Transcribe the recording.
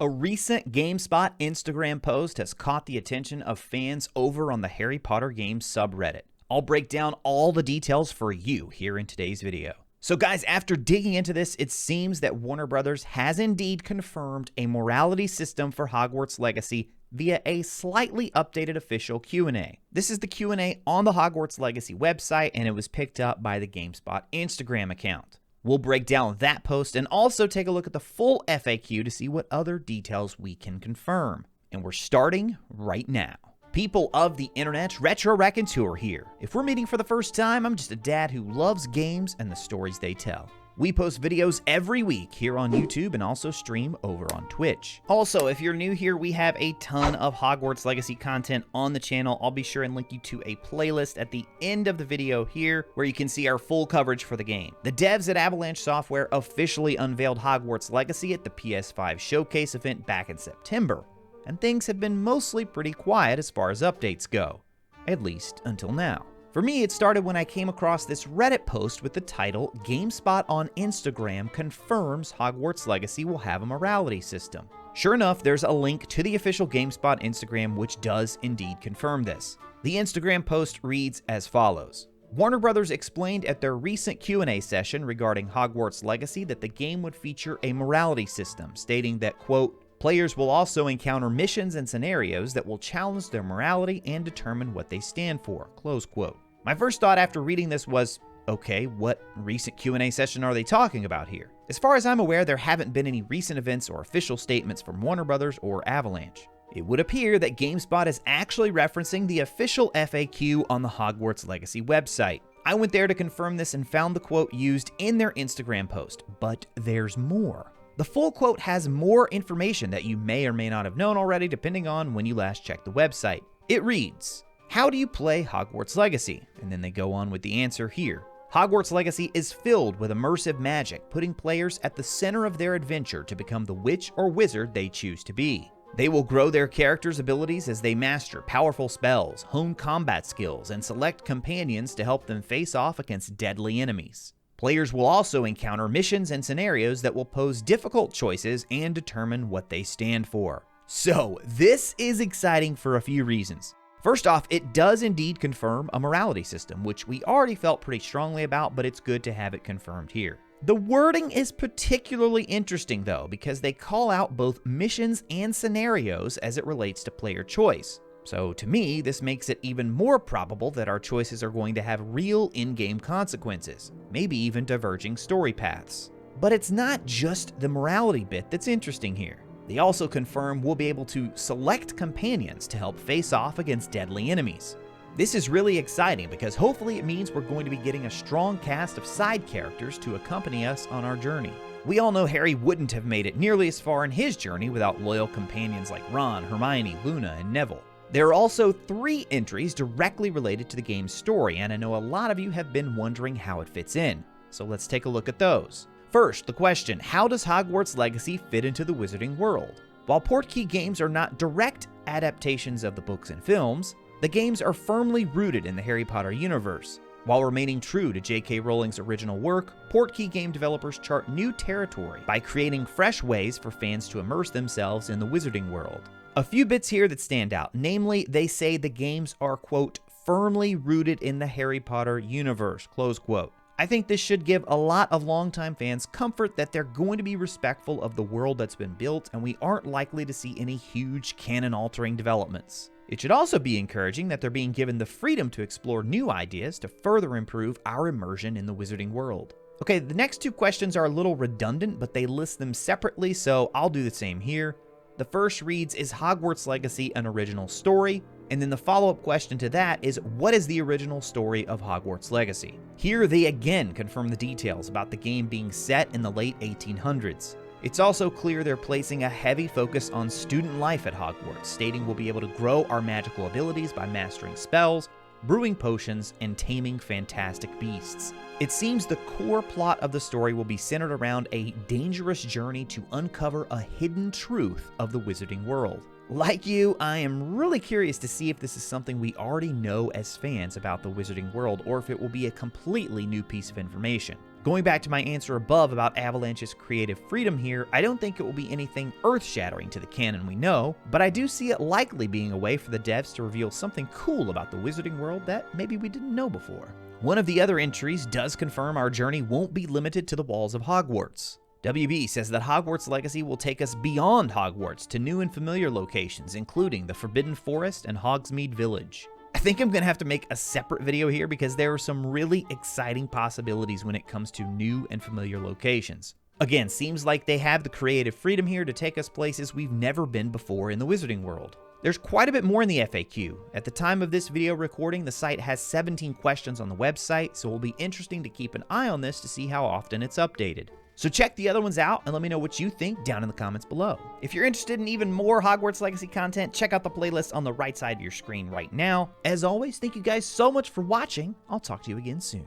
A recent GameSpot Instagram post has caught the attention of fans over on the Harry Potter games subreddit. I'll break down all the details for you here in today's video. So guys, after digging into this, it seems that Warner Brothers has indeed confirmed a morality system for Hogwarts Legacy via a slightly updated official Q&A. This is the Q&A on the Hogwarts Legacy website, and it was picked up by the GameSpot Instagram account. We'll break down that post and also take a look at the full FAQ to see what other details we can confirm. And we're starting right now. People of the internet, Retro Raconteur here. If we're meeting for the first time, I'm just a dad who loves games and the stories they tell. We post videos every week here on YouTube and also stream over on Twitch. Also, if you're new here, we have a ton of Hogwarts Legacy content on the channel. I'll be sure and link you to a playlist at the end of the video here where you can see our full coverage for the game. The devs at Avalanche Software officially unveiled Hogwarts Legacy at the PS5 showcase event back in September, and things have been mostly pretty quiet as far as updates go, at least until now. For me, it started when I came across this Reddit post with the title, "GameSpot on Instagram confirms Hogwarts Legacy will have a morality system." Sure enough, there's a link to the official GameSpot Instagram which does indeed confirm this. The Instagram post reads as follows. Warner Brothers explained at their recent Q&A session regarding Hogwarts Legacy that the game would feature a morality system, stating that, quote, players will also encounter missions and scenarios that will challenge their morality and determine what they stand for, close quote. My first thought after reading this was, okay, what recent Q&A session are they talking about here? As far as I'm aware, there haven't been any recent events or official statements from Warner Brothers or Avalanche. It would appear that GameSpot is actually referencing the official FAQ on the Hogwarts Legacy website. I went there to confirm this and found the quote used in their Instagram post, but there's more. The full quote has more information that you may or may not have known already depending on when you last checked the website. It reads, how do you play Hogwarts Legacy? And then they go on with the answer here. Hogwarts Legacy is filled with immersive magic, putting players at the center of their adventure to become the witch or wizard they choose to be. They will grow their characters' abilities as they master powerful spells, hone combat skills, and select companions to help them face off against deadly enemies. Players will also encounter missions and scenarios that will pose difficult choices and determine what they stand for. So, this is exciting for a few reasons. First off, it does indeed confirm a morality system, which we already felt pretty strongly about, but it's good to have it confirmed here. The wording is particularly interesting though, because they call out both missions and scenarios as it relates to player choice. So to me, this makes it even more probable that our choices are going to have real in-game consequences, maybe even diverging story paths. But it's not just the morality bit that's interesting here. They also confirm we'll be able to select companions to help face off against deadly enemies. This is really exciting because hopefully it means we're going to be getting a strong cast of side characters to accompany us on our journey. We all know Harry wouldn't have made it nearly as far in his journey without loyal companions like Ron, Hermione, Luna, and Neville. There are also 3 entries directly related to the game's story, and I know a lot of you have been wondering how it fits in. So let's take a look at those. First, the question, how does Hogwarts Legacy fit into the Wizarding world? While Portkey games are not direct adaptations of the books and films, the games are firmly rooted in the Harry Potter universe. While remaining true to J.K. Rowling's original work, Portkey game developers chart new territory by creating fresh ways for fans to immerse themselves in the Wizarding world. A few bits here that stand out, namely, they say the games are, quote, firmly rooted in the Harry Potter universe, close quote. I think this should give a lot of longtime fans comfort that they're going to be respectful of the world that's been built, and we aren't likely to see any huge canon-altering developments. It should also be encouraging that they're being given the freedom to explore new ideas to further improve our immersion in the Wizarding world. Okay, the next 2 questions are a little redundant, but they list them separately, so I'll do the same here. The first reads, is Hogwarts Legacy an original story? And then the follow-up question to that is, what is the original story of Hogwarts Legacy? Here they again confirm the details about the game being set in the late 1800s. It's also clear they're placing a heavy focus on student life at Hogwarts, stating we'll be able to grow our magical abilities by mastering spells, brewing potions, and taming fantastic beasts. It seems the core plot of the story will be centered around a dangerous journey to uncover a hidden truth of the Wizarding world. Like you, I am really curious to see if this is something we already know as fans about the Wizarding world, or if it will be a completely new piece of information. Going back to my answer above about Avalanche's creative freedom here, I don't think it will be anything earth-shattering to the canon we know, but I do see it likely being a way for the devs to reveal something cool about the wizarding world that maybe we didn't know before. One of the other entries does confirm our journey won't be limited to the walls of Hogwarts. WB says that Hogwarts Legacy will take us beyond Hogwarts to new and familiar locations, including the Forbidden Forest and Hogsmeade Village. I think I'm going to have to make a separate video here because there are some really exciting possibilities when it comes to new and familiar locations. Again, seems like they have the creative freedom here to take us places we've never been before in the wizarding world. There's quite a bit more in the FAQ. At the time of this video recording, the site has 17 questions on the website, so it'll be interesting to keep an eye on this to see how often it's updated. So check the other ones out and let me know what you think down in the comments below. If you're interested in even more Hogwarts Legacy content, check out the playlist on the right side of your screen right now. As always, thank you guys so much for watching. I'll talk to you again soon.